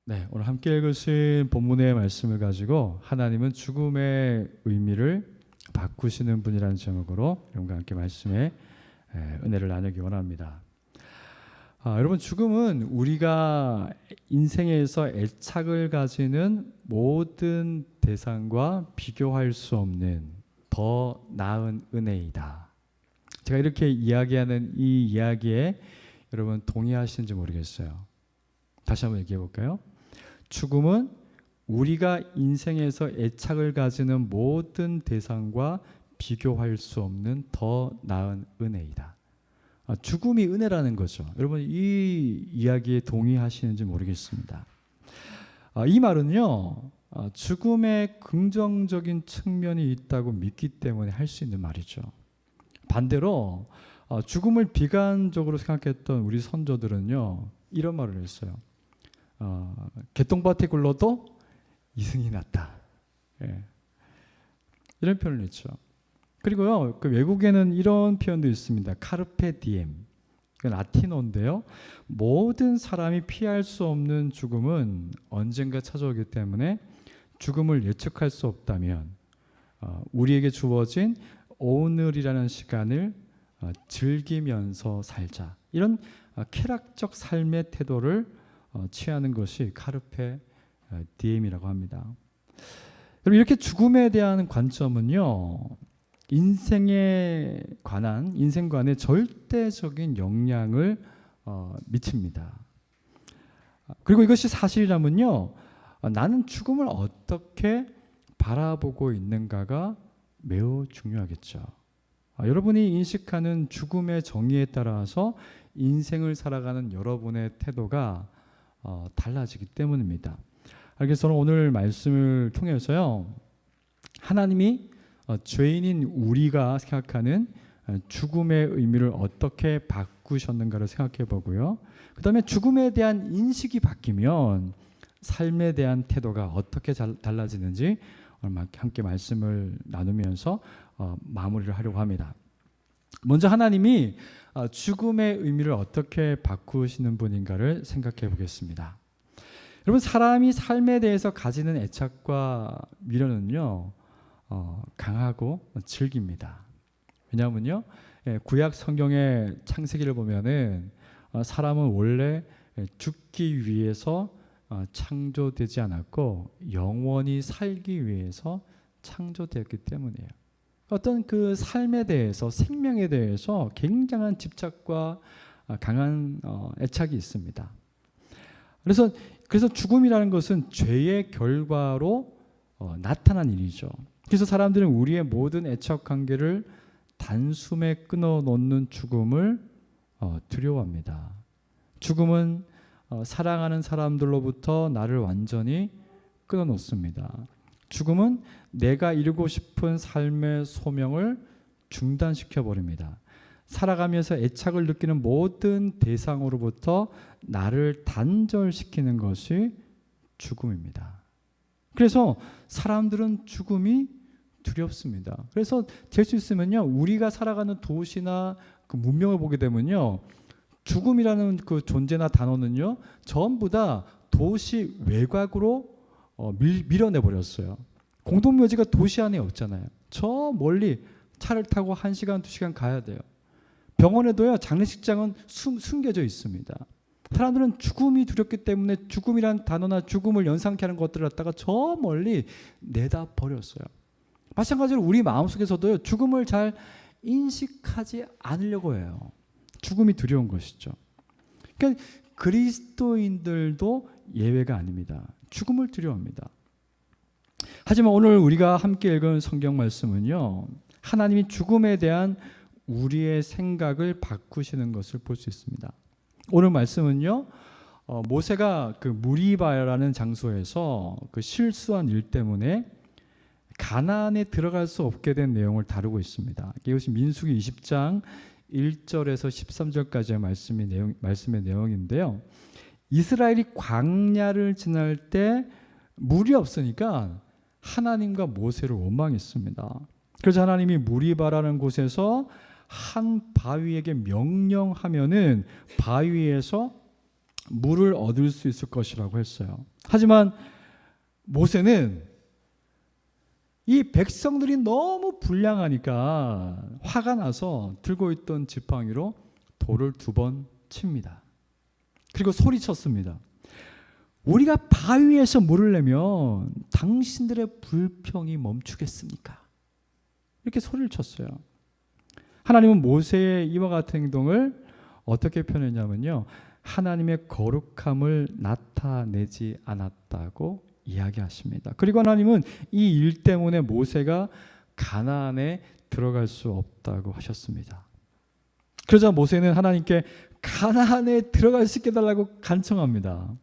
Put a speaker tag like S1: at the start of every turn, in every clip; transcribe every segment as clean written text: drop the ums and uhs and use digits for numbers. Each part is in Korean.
S1: 네, 오늘 함께 읽으신 본문의 말씀을 가지고 하나님은 죽음의 의미를 바꾸시는 분이라는 제목으로 여러분과 함께 말씀의 은혜를 나누기 원합니다. 여러분, 죽음은 우리가 인생에서 애착을 가지는 모든 대상과 비교할 수 없는 더 나은 은혜이다. 제가 이렇게 이야기하는 이 이야기에 여러분 동의하시는지 모르겠어요. 다시 한번 얘기해 볼까요? 죽음은 우리가 인생에서 애착을 가지는 모든 대상과 비교할 수 없는 더 나은 은혜이다. 죽음이 은혜라는 거죠. 여러분, 이 이야기에 동의하시는지 모르겠습니다. 이 말은요, 죽음에 긍정적인 측면이 있다고 믿기 때문에 할 수 있는 말이죠. 반대로 죽음을 비관적으로 생각했던 우리 선조들은요, 이런 말을 했어요. 개똥밭에 굴러도 이승이 낫다. 예. 이런 표현을 했죠. 그리고요, 그 외국에는 이런 표현도 있습니다. 카르페 디엠. 이건 라틴어인데요. 모든 사람이 피할 수 없는 죽음은 언젠가 찾아오기 때문에 죽음을 예측할 수 없다면 우리에게 주어진 오늘이라는 시간을 즐기면서 살자. 이런 쾌락적 삶의 태도를 취하는 것이 카르페 디엠이라고 합니다. 여러분, 이렇게 죽음에 대한 관점은요, 인생관에 절대적인 영향을 미칩니다. 그리고 이것이 사실이라면요, 나는 죽음을 어떻게 바라보고 있는가가 매우 중요하겠죠. 여러분이 인식하는 죽음의 정의에 따라서 인생을 살아가는 여러분의 태도가 달라지기 때문입니다. 그래서 오늘 말씀을 통해서요, 하나님이 죄인인 우리가 생각하는 죽음의 의미를 어떻게 바꾸셨는가를 생각해 보고요. 그 다음에 죽음에 대한 인식이 바뀌면 삶에 대한 태도가 어떻게 달라지는지 오늘 함께 말씀을 나누면서 마무리를 하려고 합니다. 먼저 하나님이 죽음의 의미를 어떻게 바꾸시는 분인가를 생각해 보겠습니다. 여러분, 사람이 삶에 대해서 가지는 애착과 미련은요, 강하고 질깁니다. 왜냐하면요, 구약 성경의 창세기를 보면은 사람은 원래 죽기 위해서 창조되지 않았고 영원히 살기 위해서 창조되었기 때문이에요. 어떤 그 삶에 대해서, 생명에 대해서 굉장한 집착과 강한 애착이 있습니다. 그래서 죽음이라는 것은 죄의 결과로 나타난 일이죠. 그래서 사람들은 우리의 모든 애착 관계를 단숨에 끊어놓는 죽음을 두려워합니다. 죽음은 사랑하는 사람들로부터 나를 완전히 끊어놓습니다. 죽음은 내가 이루고 싶은 삶의 소명을 중단시켜 버립니다. 살아가면서 애착을 느끼는 모든 대상으로부터 나를 단절시키는 것이 죽음입니다. 그래서 사람들은 죽음이 두렵습니다. 그래서 될 수 있으면요, 우리가 살아가는 도시나 그 문명을 보게 되면요, 죽음이라는 그 존재나 단어는요, 전부 다 도시 외곽으로 밀어내 버렸어요. 공동묘지가 도시 안에 없잖아요. 저 멀리 차를 타고 1시간, 2시간 가야 돼요. 병원에도요, 장례식장은 숨겨져 있습니다. 사람들은 죽음이 두렵기 때문에 죽음이란 단어나 죽음을 연상케 하는 것들을 갖다가 저 멀리 내다 버렸어요. 마찬가지로 우리 마음속에서도요, 죽음을 잘 인식하지 않으려고 해요. 죽음이 두려운 것이죠. 그러니까 그리스도인들도 예외가 아닙니다. 죽음을 두려워합니다. 하지만 오늘 우리가 함께 읽은 성경 말씀은요, 하나님이 죽음에 대한 우리의 생각을 바꾸시는 것을 볼 수 있습니다. 오늘 말씀은요, 모세가 그 무리바라는 장소에서 그 실수한 일 때문에 가나안에 들어갈 수 없게 된 내용을 다루고 있습니다. 이것이 민수기 20장 1절에서 13절까지의 말씀의 내용인데요. 이스라엘이 광야를 지날 때 물이 없으니까 하나님과 모세를 원망했습니다. 그래서 하나님이 무리바라는 곳에서 한 바위에게 명령하면은 바위에서 물을 얻을 수 있을 것이라고 했어요. 하지만 모세는 이 백성들이 너무 불량하니까 화가 나서 들고 있던 지팡이로 돌을 2번 칩니다. 그리고 소리쳤습니다. 우리가 바위에서 물을 내면 당신들의 불평이 멈추겠습니까? 이렇게 소리를 쳤어요. 하나님은 모세의 이와 같은 행동을 어떻게 표현했냐면요, 하나님의 거룩함을 나타내지 않았다고 이야기하십니다. 그리고 하나님은 이 일 때문에 모세가 가나안에 들어갈 수 없다고 하셨습니다. 그러자 모세는 하나님께 가나안에 들어갈 수 있게 해달라고 간청합니다.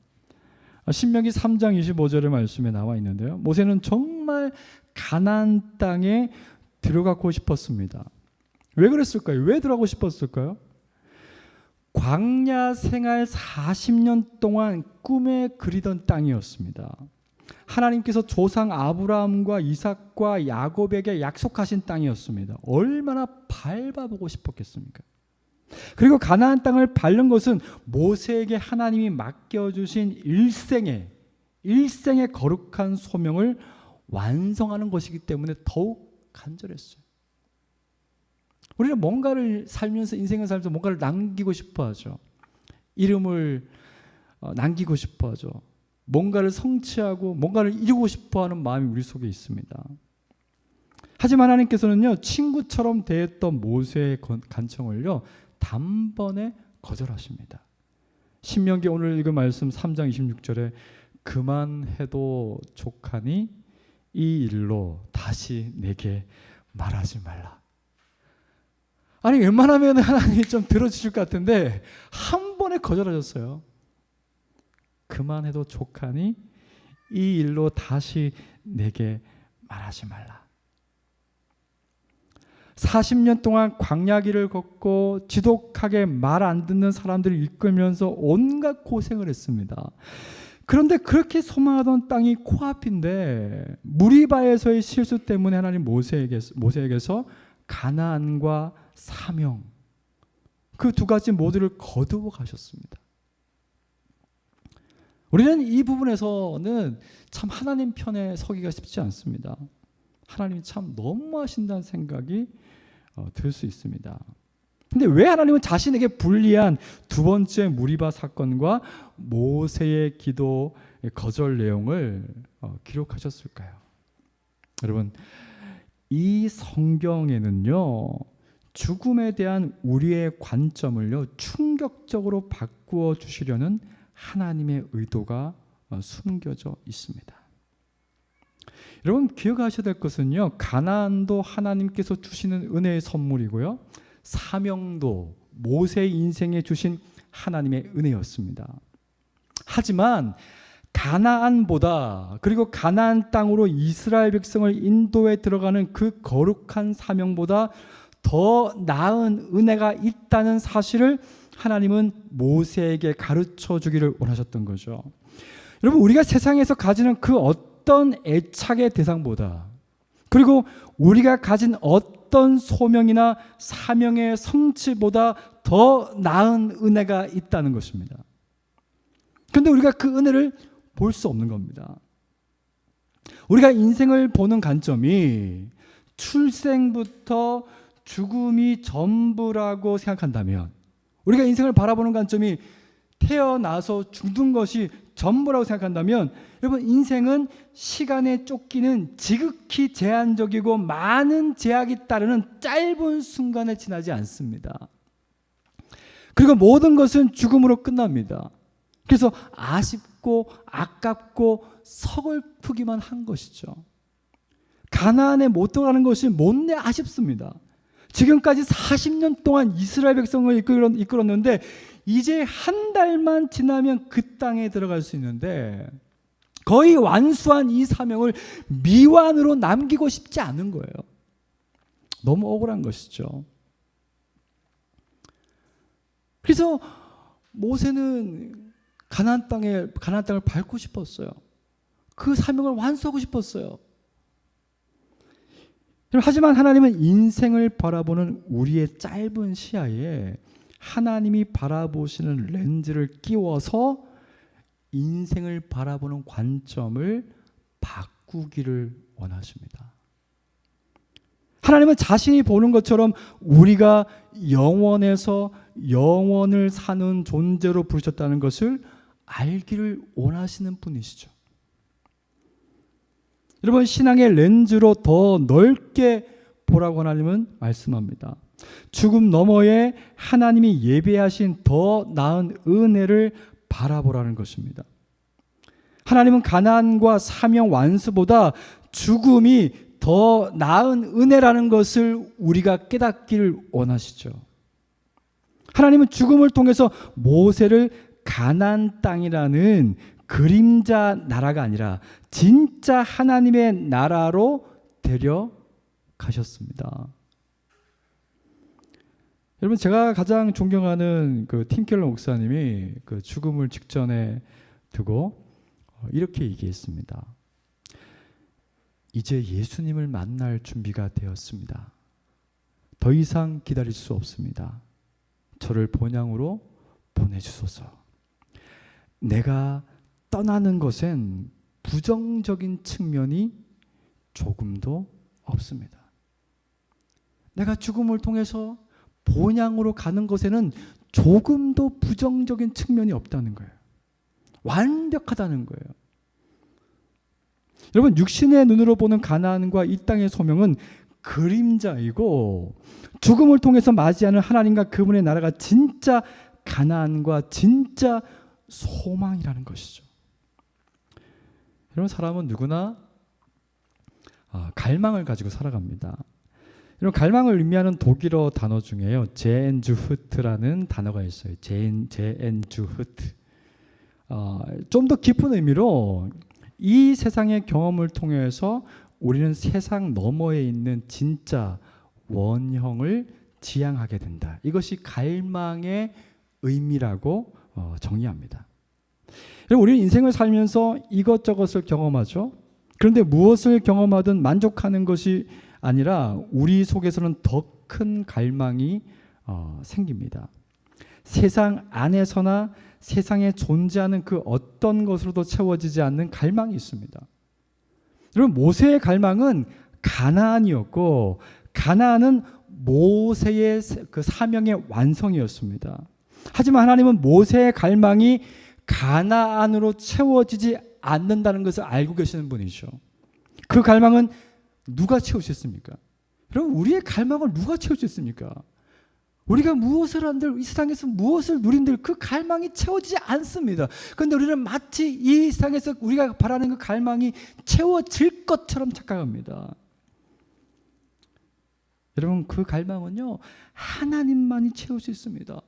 S1: 신명기 3장 25절의 말씀에 나와 있는데요, 모세는 정말 가나안 땅에 들어가고 싶었습니다. 왜 그랬을까요? 왜 들어가고 싶었을까요? 광야 생활 40년 동안 꿈에 그리던 땅이었습니다. 하나님께서 조상 아브라함과 이삭과 야곱에게 약속하신 땅이었습니다. 얼마나 밟아보고 싶었겠습니까? 그리고 가나안 땅을 밟는 것은 모세에게 하나님이 맡겨주신 일생의 거룩한 소명을 완성하는 것이기 때문에 더욱 간절했어요. 우리는 뭔가를 살면서, 인생을 살면서 뭔가를 남기고 싶어 하죠. 이름을 남기고 싶어 하죠. 뭔가를 성취하고 뭔가를 이루고 싶어 하는 마음이 우리 속에 있습니다. 하지만 하나님께서는요, 친구처럼 대했던 모세의 간청을요, 단번에 거절하십니다. 신명기 오늘 읽은 말씀 3장 26절에 그만해도 족하니 이 일로 다시 내게 말하지 말라. 아니, 웬만하면 하나님이 좀 들어주실 것 같은데 한 번에 거절하셨어요. 그만해도 족하니 이 일로 다시 내게 말하지 말라. 40년 동안 광야길을 걷고 지독하게 말 안 듣는 사람들을 이끌면서 온갖 고생을 했습니다. 그런데 그렇게 소망하던 땅이 코앞인데 무리바에서의 실수 때문에 하나님 모세에게서 가나안과 사명, 그 2가지 모두를 거두어 가셨습니다. 우리는 이 부분에서는 참 하나님 편에 서기가 쉽지 않습니다. 하나님이 참 너무하신다는 생각이 들 수 있습니다. 근데 왜 하나님은 자신에게 불리한 2번째 무리바 사건과 모세의 기도 거절 내용을 기록하셨을까요? 여러분, 이 성경에는요, 죽음에 대한 우리의 관점을요, 충격적으로 바꾸어 주시려는 하나님의 의도가 숨겨져 있습니다. 여러분, 기억하셔야 될 것은요, 가나안도 하나님께서 주시는 은혜의 선물이고요, 사명도 모세의 인생에 주신 하나님의 은혜였습니다. 하지만 가나안보다, 그리고 가나안 땅으로 이스라엘 백성을 인도해 들어가는 그 거룩한 사명보다 더 나은 은혜가 있다는 사실을 하나님은 모세에게 가르쳐 주기를 원하셨던 거죠. 여러분, 우리가 세상에서 가지는 그 어떤 애착의 대상보다, 그리고 우리가 가진 어떤 소명이나 사명의 성취보다 더 나은 은혜가 있다는 것입니다. 그런데 우리가 그 은혜를 볼 수 없는 겁니다. 우리가 인생을 보는 관점이 출생부터 죽음이 전부라고 생각한다면, 우리가 인생을 바라보는 관점이 태어나서 죽는 것이 전부라고 생각한다면, 여러분, 인생은 시간에 쫓기는 지극히 제한적이고 많은 제약이 따르는 짧은 순간에 지나지 않습니다. 그리고 모든 것은 죽음으로 끝납니다. 그래서 아쉽고 아깝고 서글프기만 한 것이죠. 가나안에 못 들어가는 것이 못내 아쉽습니다. 지금까지 40년 동안 이스라엘 백성을 이끌었는데 이제 한 달만 지나면 그 땅에 들어갈 수 있는데 거의 완수한 이 사명을 미완으로 남기고 싶지 않은 거예요. 너무 억울한 것이죠. 그래서 모세는 가나안 땅을 밟고 싶었어요. 그 사명을 완수하고 싶었어요. 하지만 하나님은 인생을 바라보는 우리의 짧은 시야에 하나님이 바라보시는 렌즈를 끼워서 인생을 바라보는 관점을 바꾸기를 원하십니다. 하나님은 자신이 보는 것처럼 우리가 영원에서 영원을 사는 존재로 부르셨다는 것을 알기를 원하시는 분이시죠. 여러분, 신앙의 렌즈로 더 넓게 보라고 하나님은 말씀합니다. 죽음 너머에 하나님이 예배하신 더 나은 은혜를 바라보라는 것입니다. 하나님은 가난과 사명 완수보다 죽음이 더 나은 은혜라는 것을 우리가 깨닫기를 원하시죠. 하나님은 죽음을 통해서 모세를 가나안 땅이라는 그림자 나라가 아니라 진짜 하나님의 나라로 데려가셨습니다. 여러분, 제가 가장 존경하는 그 팀켈러 목사님이 그 죽음을 직전에 두고 이렇게 얘기했습니다. 이제 예수님을 만날 준비가 되었습니다. 더 이상 기다릴 수 없습니다. 저를 본향으로 보내주소서. 내가 떠나는 것엔 부정적인 측면이 조금도 없습니다. 내가 죽음을 통해서 본향으로 가는 것에는 조금도 부정적인 측면이 없다는 거예요. 완벽하다는 거예요. 여러분, 육신의 눈으로 보는 가나안과 이 땅의 소명은 그림자이고 죽음을 통해서 맞이하는 하나님과 그분의 나라가 진짜 가나안과 진짜 소망이라는 것이죠. 여러분, 사람은 누구나 갈망을 가지고 살아갑니다. 여러분, 갈망을 의미하는 독일어 단어 중에요, 제엔주흐트라는 단어가 있어요. 제엔주흐트. 좀 더 깊은 의미로 이 세상의 경험을 통해서 우리는 세상 너머에 있는 진짜 원형을 지향하게 된다. 이것이 갈망의 의미라고 정의합니다. 우리는 인생을 살면서 이것저것을 경험하죠. 그런데 무엇을 경험하든 만족하는 것이 아니라 우리 속에서는 더 큰 갈망이 생깁니다. 세상 안에서나 세상에 존재하는 그 어떤 것으로도 채워지지 않는 갈망이 있습니다. 여러분, 모세의 갈망은 가나안이었고 가나안은 모세의 그 사명의 완성이었습니다. 하지만 하나님은 모세의 갈망이 가나안으로 채워지지 않는다는 것을 알고 계시는 분이죠. 그 갈망은 누가 채울 수 있습니까? 여러분, 우리의 갈망을 누가 채울 수 있습니까? 우리가 무엇을 한들, 이 세상에서 무엇을 누린들 그 갈망이 채워지지 않습니다. 그런데 우리는 마치 이 세상에서 우리가 바라는 그 갈망이 채워질 것처럼 착각합니다. 여러분, 그 갈망은요, 하나님만이 채울 수 있습니다.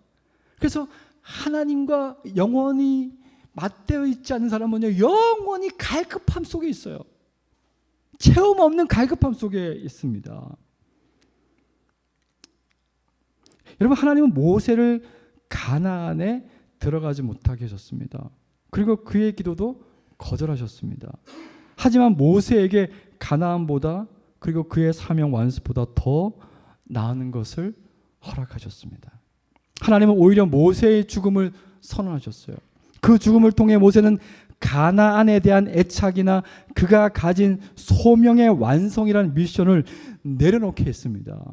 S1: 그래서 하나님과 영원히 맞대어 있지 않는 사람은요, 영원히 갈급함 속에 있어요. 채움 없는 갈급함 속에 있습니다. 여러분, 하나님은 모세를 가나안에 들어가지 못하게 하셨습니다. 그리고 그의 기도도 거절하셨습니다. 하지만 모세에게 가나안보다 그리고 그의 사명 완수보다 더 나은 것을 허락하셨습니다. 하나님은 오히려 모세의 죽음을 선언하셨어요. 그 죽음을 통해 모세는 가나안에 대한 애착이나 그가 가진 소명의 완성이라는 미션을 내려놓게 했습니다.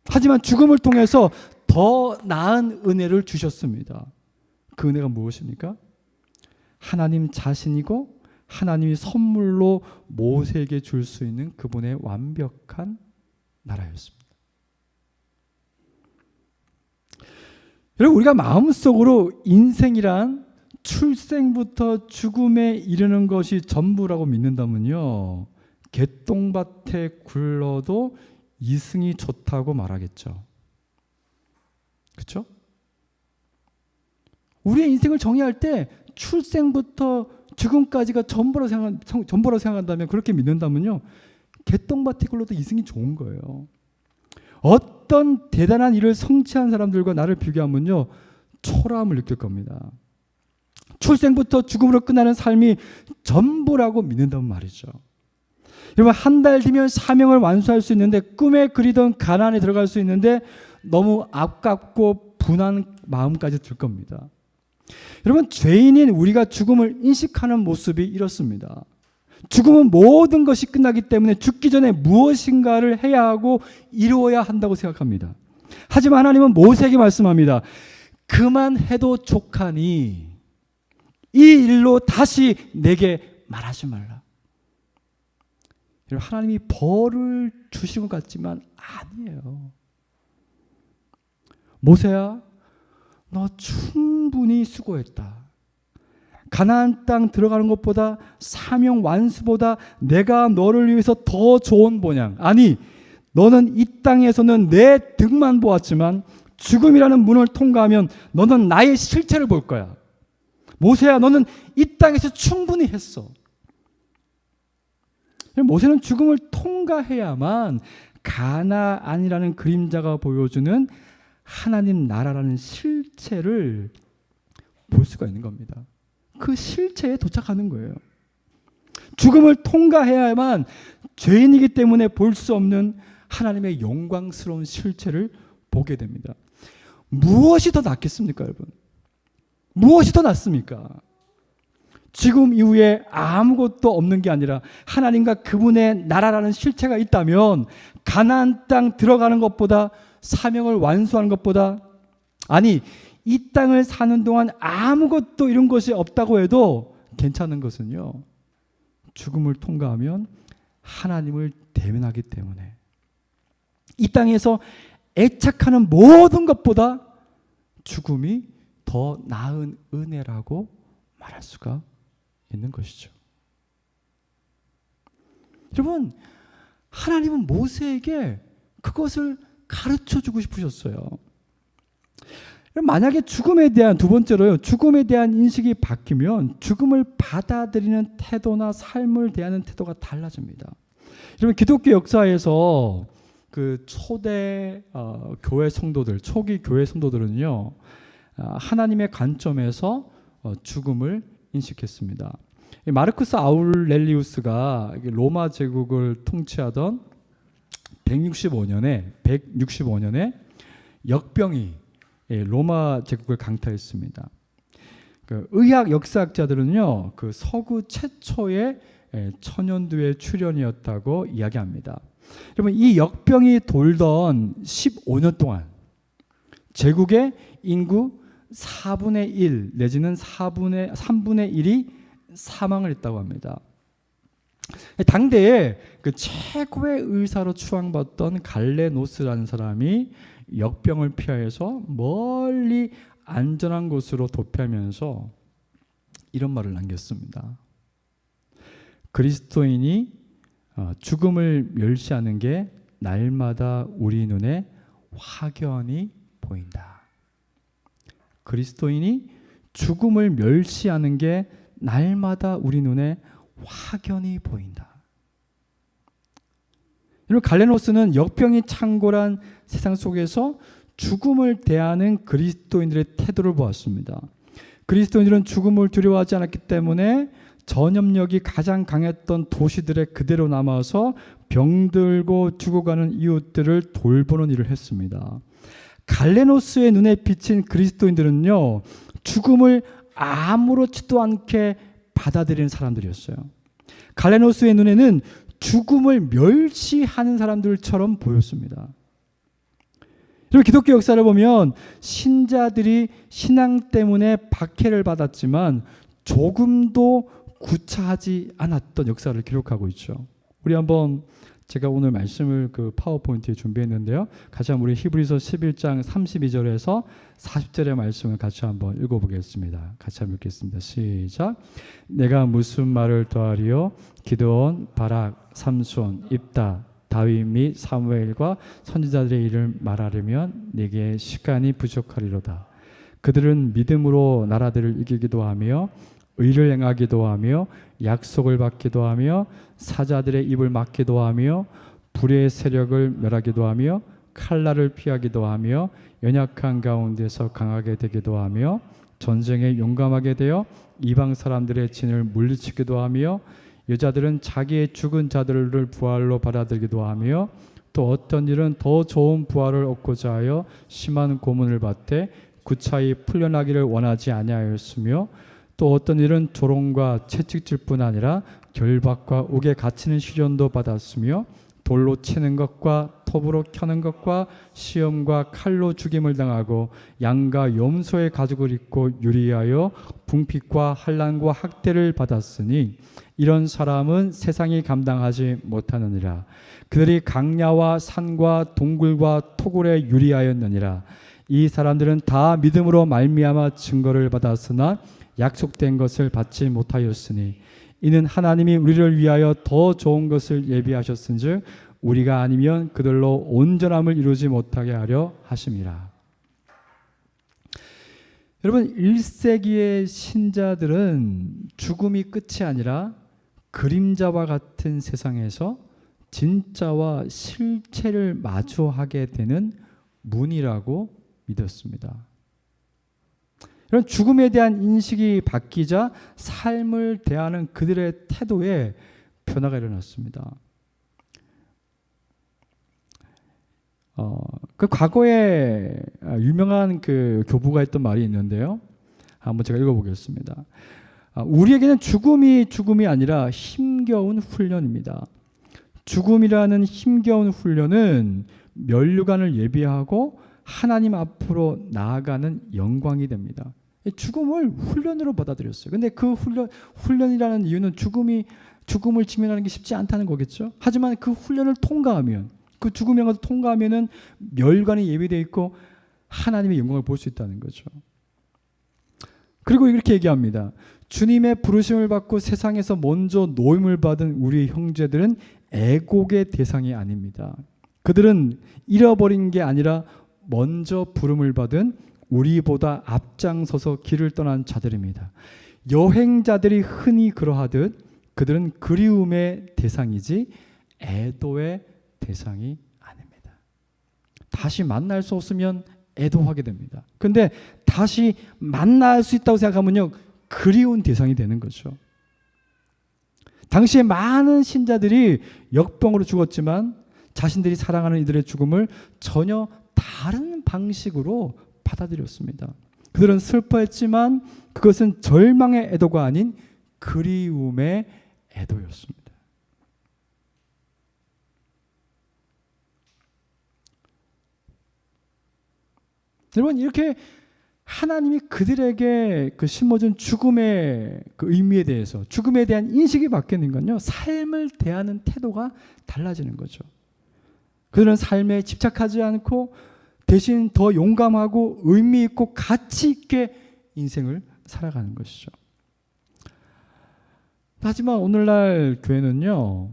S1: 하지만 죽음을 통해서 더 나은 은혜를 주셨습니다. 그 은혜가 무엇입니까? 하나님 자신이고 하나님이 선물로 모세에게 줄 수 있는 그분의 완벽한 나라였습니다. 여러분, 우리가 마음속으로 인생이란 출생부터 죽음에 이르는 것이 전부라고 믿는다면요, 개똥밭에 굴러도 이승이 좋다고 말하겠죠. 그렇죠? 우리의 인생을 정의할 때 출생부터 죽음까지가 전부라고 생각한다면, 그렇게 믿는다면요, 개똥밭에 굴러도 이승이 좋은 거예요. 어떤 대단한 일을 성취한 사람들과 나를 비교하면요, 초라함을 느낄 겁니다. 출생부터 죽음으로 끝나는 삶이 전부라고 믿는다는 말이죠. 여러분, 한 달 뒤면 사명을 완수할 수 있는데, 꿈에 그리던 가나안에 들어갈 수 있는데 너무 아깝고 분한 마음까지 들 겁니다. 여러분, 죄인인 우리가 죽음을 인식하는 모습이 이렇습니다. 죽음은 모든 것이 끝나기 때문에 죽기 전에 무엇인가를 해야 하고 이루어야 한다고 생각합니다. 하지만 하나님은 모세에게 말씀합니다. 그만해도 족하니 이 일로 다시 내게 말하지 말라. 하나님이 벌을 주신 것 같지만 아니에요. 모세야, 너 충분히 수고했다. 가나안 땅 들어가는 것보다 사명 완수보다 내가 너를 위해서 더 좋은 본향, 아니 너는 이 땅에서는 내 등만 보았지만 죽음이라는 문을 통과하면 너는 나의 실체를 볼 거야. 모세야, 너는 이 땅에서 충분히 했어. 모세는 죽음을 통과해야만 가나안이라는 그림자가 보여주는 하나님 나라라는 실체를 볼 수가 있는 겁니다. 그 실체에 도착하는 거예요. 죽음을 통과해야만 죄인이기 때문에 볼 수 없는 하나님의 영광스러운 실체를 보게 됩니다. 무엇이 더 낫겠습니까, 여러분? 무엇이 더 낫습니까? 지금 이후에 아무것도 없는 게 아니라 하나님과 그분의 나라라는 실체가 있다면 가나안 땅 들어가는 것보다, 사명을 완수하는 것보다, 아니 이 땅을 사는 동안 아무것도 이런 것이 없다고 해도 괜찮은 것은요, 죽음을 통과하면 하나님을 대면하기 때문에 이 땅에서 애착하는 모든 것보다 죽음이 더 나은 은혜라고 말할 수가 있는 것이죠. 여러분, 하나님은 모세에게 그것을 가르쳐 주고 싶으셨어요. 만약에 죽음에 대한, 두 번째로요, 죽음에 대한 인식이 바뀌면 죽음을 받아들이는 태도나 삶을 대하는 태도가 달라집니다. 여러분, 기독교 역사에서 그 초대 교회 성도들, 초기 교회 성도들은요, 하나님의 관점에서 죽음을 인식했습니다. 마르쿠스 아우렐리우스가 로마 제국을 통치하던 165년에 역병이 로마 제국을 강타했습니다. 그 의학 역사학자들은요, 그 서구 최초의 천연두의 출현이었다고 이야기합니다. 여러분, 이 역병이 돌던 15년 동안 제국의 인구 4분의 1 내지는 3분의 1이 사망을 했다고 합니다. 당대에 그 최고의 의사로 추앙받던 갈레노스라는 사람이 역병을 피하여서 멀리 안전한 곳으로 도피하면서 이런 말을 남겼습니다. 그리스도인이 죽음을 멸시하는 게 날마다 우리 눈에 확연히 보인다. 그리스도인이 죽음을 멸시하는 게 날마다 우리 눈에 확연히 보인다. 여러분, 갈레노스는 역병이 창궐한 세상 속에서 죽음을 대하는 그리스도인들의 태도를 보았습니다. 그리스도인들은 죽음을 두려워하지 않았기 때문에 전염력이 가장 강했던 도시들에 그대로 남아서 병들고 죽어가는 이웃들을 돌보는 일을 했습니다. 갈레노스의 눈에 비친 그리스도인들은요, 죽음을 아무렇지도 않게 받아들이는 사람들이었어요. 갈레노스의 눈에는 죽음을 멸시하는 사람들처럼 보였습니다. 그리고 기독교 역사를 보면 신자들이 신앙 때문에 박해를 받았지만 조금도 구차하지 않았던 역사를 기록하고 있죠. 우리 한번, 제가 오늘 말씀을 그 파워포인트에 준비했는데요, 같이 한번 우리 히브리서 11장 32절에서 40절의 말씀을 같이 한번 읽어보겠습니다. 같이 한번 읽겠습니다. 시작. 내가 무슨 말을 더하리요? 기드온, 바락, 삼손, 입다, 다윗 및 사무엘과 선지자들의 일을 말하려면 내게 시간이 부족하리로다. 그들은 믿음으로 나라들을 이기기도 하며 의를 행하기도 하며 약속을 받기도 하며 사자들의 입을 막기도 하며 불의 세력을 멸하기도 하며 칼날을 피하기도 하며 연약한 가운데서 강하게 되기도 하며 전쟁에 용감하게 되어 이방 사람들의 진을 물리치기도 하며 여자들은 자기의 죽은 자들을 부활로 받아들이기도 하며 또 어떤 일은 더 좋은 부활을 얻고자 하여 심한 고문을 받되 구차히 풀려나기를 원하지 아니하였으며 또 어떤 일은 조롱과 채찍질 뿐 아니라 결박과 옥에 갇히는 시련도 받았으며 돌로 치는 것과 톱으로 켜는 것과 시험과 칼로 죽임을 당하고 양과 염소의 가죽을 입고 유리하여 궁핍과 환난과 학대를 받았으니 이런 사람은 세상이 감당하지 못하느니라. 그들이 강야와 산과 동굴과 토굴에 유리하였느니라. 이 사람들은 다 믿음으로 말미암아 증거를 받았으나 약속된 것을 받지 못하였으니 이는 하나님이 우리를 위하여 더 좋은 것을 예비하셨은즉 우리가 아니면 그들로 온전함을 이루지 못하게 하려 하심이라. 여러분, 1세기의 신자들은 죽음이 끝이 아니라 그림자와 같은 세상에서 진짜와 실체를 마주하게 되는 문이라고 믿었습니다. 이런 죽음에 대한 인식이 바뀌자 삶을 대하는 그들의 태도에 변화가 일어났습니다. 그 과거에 유명한 그 교부가 했던 말이 있는데요. 한번 제가 읽어보겠습니다. 우리에게는 죽음이 아니라 힘겨운 훈련입니다. 죽음이라는 힘겨운 훈련은 면류관을 예비하고 하나님 앞으로 나아가는 영광이 됩니다. 죽음을 훈련으로 받아들였어요. 근데 그 훈련이라는 이유는 죽음을 직면하는 게 쉽지 않다는 거겠죠. 하지만 그 훈련을 통과하면, 그 죽음의 것을 통과하면은 멸관이 예비되어 있고 하나님의 영광을 볼 수 있다는 거죠. 그리고 이렇게 얘기합니다. 주님의 부르심을 받고 세상에서 먼저 노임을 받은 우리 형제들은 애곡의 대상이 아닙니다. 그들은 잃어버린 게 아니라 먼저 부름을 받은 우리보다 앞장서서 길을 떠난 자들입니다. 여행자들이 흔히 그러하듯 그들은 그리움의 대상이지 애도의 대상이 아닙니다. 다시 만날 수 없으면 애도하게 됩니다. 그런데 다시 만날 수 있다고 생각하면요, 그리운 대상이 되는 거죠. 당시에 많은 신자들이 역병으로 죽었지만 자신들이 사랑하는 이들의 죽음을 전혀 다른 방식으로 받아들였습니다. 그들은 슬퍼했지만 그것은 절망의 애도가 아닌 그리움의 애도였습니다. 여러분, 이렇게 하나님이 그들에게 그 심어준 죽음의 그 의미에 대해서, 죽음에 대한 인식이 바뀌는 건요, 삶을 대하는 태도가 달라지는 거죠. 그들은 삶에 집착하지 않고 대신 더 용감하고 의미 있고 가치 있게 인생을 살아가는 것이죠. 하지만 오늘날 교회는요,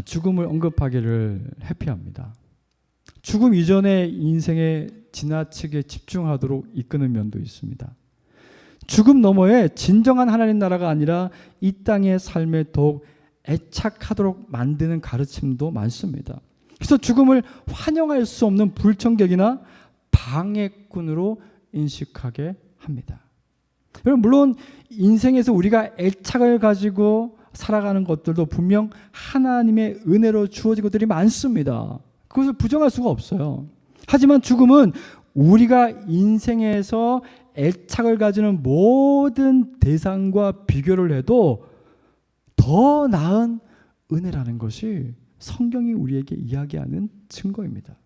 S1: 죽음을 언급하기를 회피합니다. 죽음 이전의 인생에 지나치게 집중하도록 이끄는 면도 있습니다. 죽음 너머에 진정한 하나님 나라가 아니라 이 땅의 삶에 더욱 애착하도록 만드는 가르침도 많습니다. 그래서 죽음을 환영할 수 없는 불청객이나 방해꾼으로 인식하게 합니다. 여러분, 물론 인생에서 우리가 애착을 가지고 살아가는 것들도 분명 하나님의 은혜로 주어진 것들이 많습니다. 그것을 부정할 수가 없어요. 하지만 죽음은 우리가 인생에서 애착을 가지는 모든 대상과 비교를 해도 더 나은 은혜라는 것이 성경이 우리에게 이야기하는 증거입니다.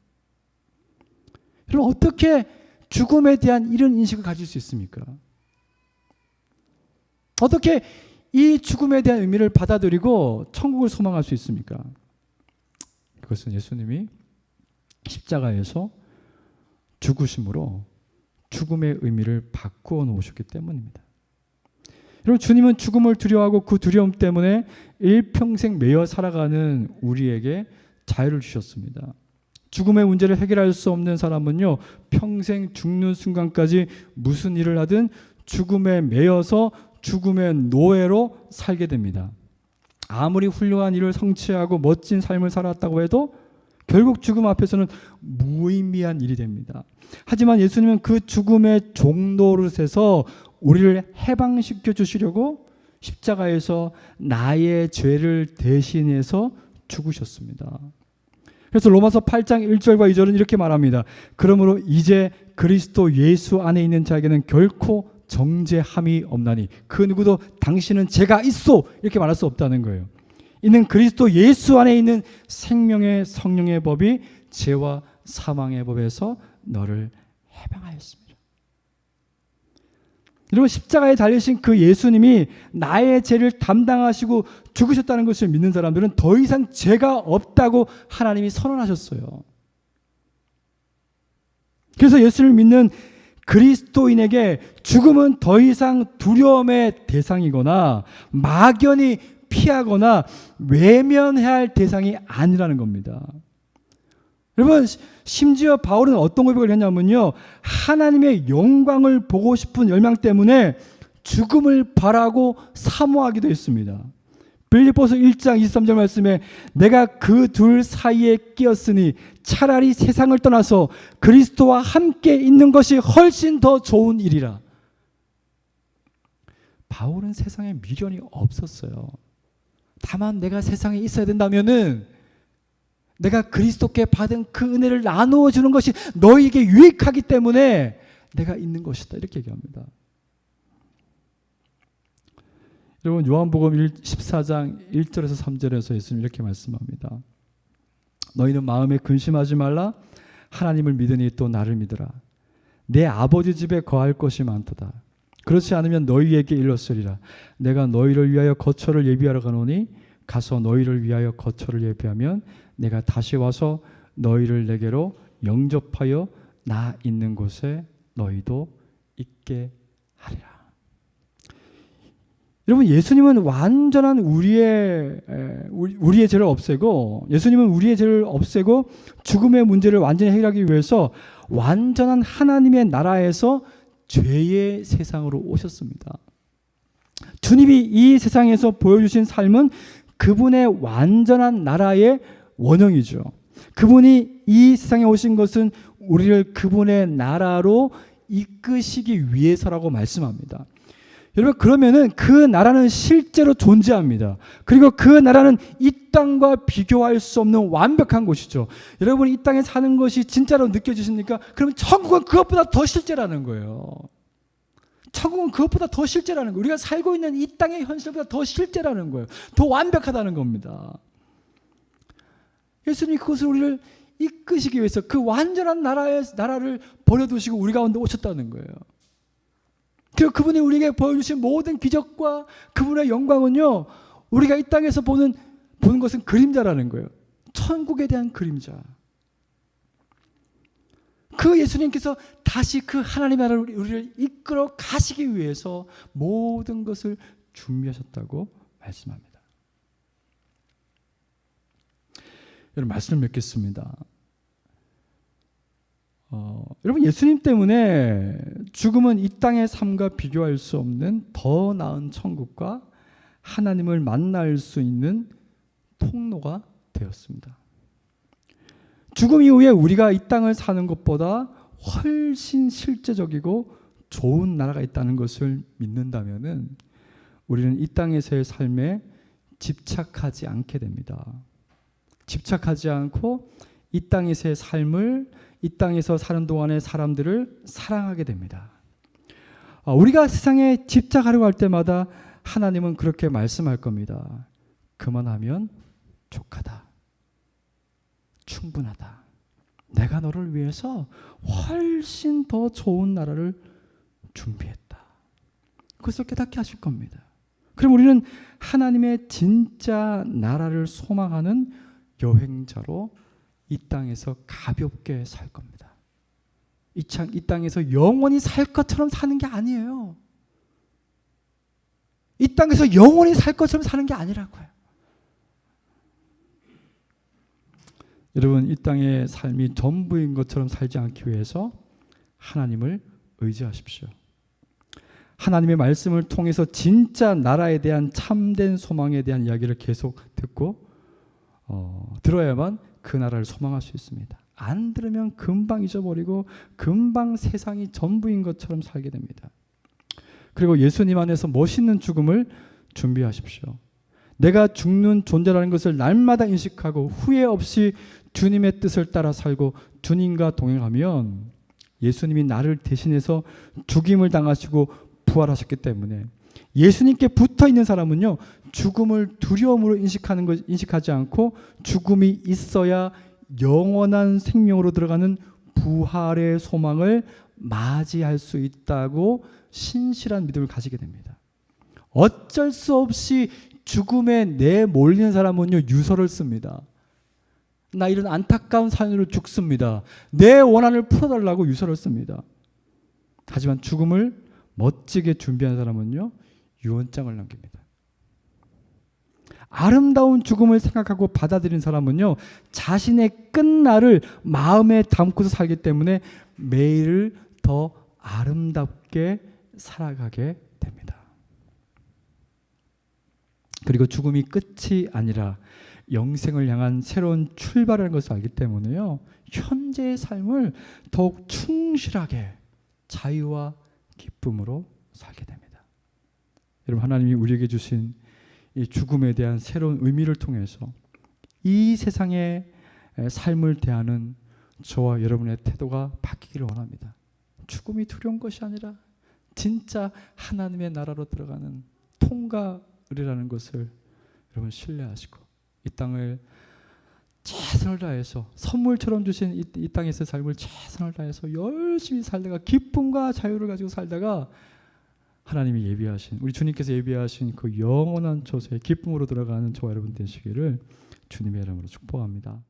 S1: 여러분, 어떻게 죽음에 대한 이런 인식을 가질 수 있습니까? 어떻게 이 죽음에 대한 의미를 받아들이고 천국을 소망할 수 있습니까? 그것은 예수님이 십자가에서 죽으심으로 죽음의 의미를 바꾸어 놓으셨기 때문입니다. 여러분, 주님은 죽음을 두려워하고 그 두려움 때문에 일평생 매여 살아가는 우리에게 자유를 주셨습니다. 죽음의 문제를 해결할 수 없는 사람은요, 평생 죽는 순간까지 무슨 일을 하든 죽음에 매여서 죽음의 노예로 살게 됩니다. 아무리 훌륭한 일을 성취하고 멋진 삶을 살았다고 해도 결국 죽음 앞에서는 무의미한 일이 됩니다. 하지만 예수님은 그 죽음의 종노릇에서 우리를 해방시켜 주시려고 십자가에서 나의 죄를 대신해서 죽으셨습니다. 그래서 로마서 8장 1절과 2절은 이렇게 말합니다. 그러므로 이제 그리스도 예수 안에 있는 자에게는 결코 정죄함이 없나니 그 누구도 당신은 죄가 있소 이렇게 말할 수 없다는 거예요. 이는 그리스도 예수 안에 있는 생명의 성령의 법이 죄와 사망의 법에서 너를 해방하였습니다. 여러분, 십자가에 달리신 그 예수님이 나의 죄를 담당하시고 죽으셨다는 것을 믿는 사람들은 더 이상 죄가 없다고 하나님이 선언하셨어요. 그래서 예수를 믿는 그리스도인에게 죽음은 더 이상 두려움의 대상이거나 막연히 피하거나 외면해야 할 대상이 아니라는 겁니다. 여러분, 심지어 바울은 어떤 고백을 했냐면요, 하나님의 영광을 보고 싶은 열망 때문에 죽음을 바라고 사모하기도 했습니다. 빌립보서 1장 23절 말씀에 내가 그 둘 사이에 끼었으니 차라리 세상을 떠나서 그리스도와 함께 있는 것이 훨씬 더 좋은 일이라. 바울은 세상에 미련이 없었어요. 다만 내가 세상에 있어야 된다면은 내가 그리스도께 받은 그 은혜를 나누어 주는 것이 너희에게 유익하기 때문에 내가 있는 것이다. 이렇게 얘기합니다. 여러분, 요한복음 14장 1절에서 3절에서 예수님 이렇게 말씀합니다. 너희는 마음에 근심하지 말라. 하나님을 믿으니 또 나를 믿으라. 내 아버지 집에 거할 것이 많도다. 그렇지 않으면 너희에게 일렀으리라. 내가 너희를 위하여 거처를 예비하러 가노니 가서 너희를 위하여 거처를 예비하면 내가 다시 와서 너희를 내게로 영접하여 나 있는 곳에 너희도 있게 하리라. 여러분, 예수님은 완전한 우리의 죄를 없애고, 예수님은 우리의 죄를 없애고 죽음의 문제를 완전히 해결하기 위해서 완전한 하나님의 나라에서 죄의 세상으로 오셨습니다. 주님이 이 세상에서 보여주신 삶은 그분의 완전한 나라의 원형이죠. 그분이 이 세상에 오신 것은 우리를 그분의 나라로 이끄시기 위해서라고 말씀합니다. 여러분, 그러면은 그 나라는 실제로 존재합니다. 그리고 그 나라는 이 땅과 비교할 수 없는 완벽한 곳이죠. 여러분, 이 땅에 사는 것이 진짜로 느껴지십니까? 그러면 천국은 그것보다 더 실제라는 거예요. 천국은 그것보다 더 실제라는 거예요. 우리가 살고 있는 이 땅의 현실보다 더 실제라는 거예요. 더 완벽하다는 겁니다. 예수님이 그것을 우리를 이끄시기 위해서 그 완전한 나라를 버려두시고 우리 가운데 오셨다는 거예요. 그리고 그분이 우리에게 보여주신 모든 기적과 그분의 영광은요, 우리가 이 땅에서 보는 것은 그림자라는 거예요. 천국에 대한 그림자. 그 예수님께서 다시 그 하나님 나라를 우리를 이끌어 가시기 위해서 모든 것을 준비하셨다고 말씀합니다. 여러분, 말씀을 맺겠습니다. 여러분, 예수님 때문에 죽음은 이 땅의 삶과 비교할 수 없는 더 나은 천국과 하나님을 만날 수 있는 통로가 되었습니다. 죽음 이후에 우리가 이 땅을 사는 것보다 훨씬 실제적이고 좋은 나라가 있다는 것을 믿는다면은 우리는 이 땅에서의 삶에 집착하지 않게 됩니다. 집착하지 않고 이 땅에서의 삶을, 이 땅에서 사는 동안의 사람들을 사랑하게 됩니다. 우리가 세상에 집착하려고 할 때마다 하나님은 그렇게 말씀할 겁니다. 그만하면 족하다. 충분하다. 내가 너를 위해서 훨씬 더 좋은 나라를 준비했다. 그것을 깨닫게 하실 겁니다. 그럼 우리는 하나님의 진짜 나라를 소망하는 여행자로 이 땅에서 가볍게 살 겁니다. 이 땅에서 영원히 살 것처럼 사는 게 아니에요. 이 땅에서 영원히 살 것처럼 사는 게 아니라고요. 여러분, 이 땅의 삶이 전부인 것처럼 살지 않기 위해서 하나님을 의지하십시오. 하나님의 말씀을 통해서 진짜 나라에 대한 참된 소망에 대한 이야기를 계속 듣고 들어야만 그 나라를 소망할 수 있습니다. 안 들으면 금방 잊어버리고 금방 세상이 전부인 것처럼 살게 됩니다. 그리고 예수님 안에서 멋있는 죽음을 준비하십시오. 내가 죽는 존재라는 것을 날마다 인식하고 후회 없이 주님의 뜻을 따라 살고 주님과 동행하면 예수님이 나를 대신해서 죽임을 당하시고 부활하셨기 때문에 예수님께 붙어 있는 사람은요, 죽음을 두려움으로 인식하지 않고 죽음이 있어야 영원한 생명으로 들어가는 부활의 소망을 맞이할 수 있다고 신실한 믿음을 가지게 됩니다. 어쩔 수 없이 죽음에 내몰리는 사람은요, 유서를 씁니다. 나 이런 안타까운 사연으로 죽습니다. 내 원한을 풀어달라고 유서를 씁니다. 하지만 죽음을 멋지게 준비한 사람은요, 유언장을 남깁니다. 아름다운 죽음을 생각하고 받아들인 사람은요, 자신의 끝날을 마음에 담고서 살기 때문에 매일을 더 아름답게 살아가게 됩니다. 그리고 죽음이 끝이 아니라 영생을 향한 새로운 출발이라는 것을 알기 때문에요, 현재의 삶을 더욱 충실하게 자유와 기쁨으로 살게 됩니다. 여러분, 하나님이 우리에게 주신 이 죽음에 대한 새로운 의미를 통해서 이 세상의 삶을 대하는 저와 여러분의 태도가 바뀌기를 원합니다. 죽음이 두려운 것이 아니라 진짜 하나님의 나라로 들어가는 통과의라는 것을 여러분 신뢰하시고 이 땅을 최선을 다해서 선물처럼 주신 이 땅에서의 삶을 최선을 다해서 열심히 살다가 기쁨과 자유를 가지고 살다가 하나님이 예비하신, 우리 주님께서 예비하신 그 영원한 처소의 기쁨으로 들어가는 저와 여러분 되시기를 주님의 이름으로 축복합니다.